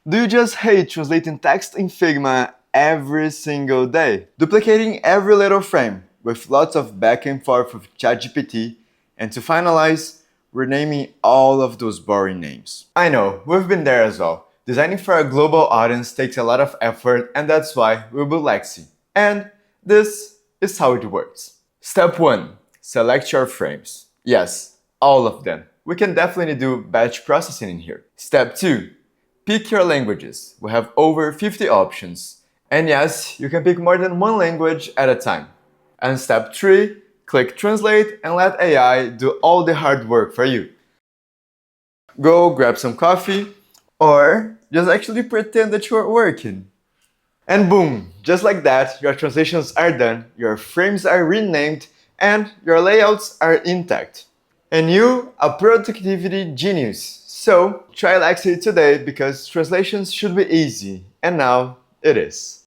Do you just hate translating text in Figma every single day? Duplicating every little frame with lots of back and forth with ChatGPT, and to finalize, renaming all of those boring names. I know, we've been there as well. Designing for a global audience takes a lot of effort, and that's why we built Lexi. And this is how it works. Step 1. Select your frames. Yes, all of them. We can definitely do batch processing in here. Step 2. Pick your languages. We have over 50 options. And yes, you can pick more than one language at a time. And step 3. Click Translate and let AI do all the hard work for you. Go grab some coffee, or just actually pretend that you are working. And boom, just like that, your translations are done, your frames are renamed, and your layouts are intact. And you, a productivity genius. So try Lexi today because translations should be easy, and now it is.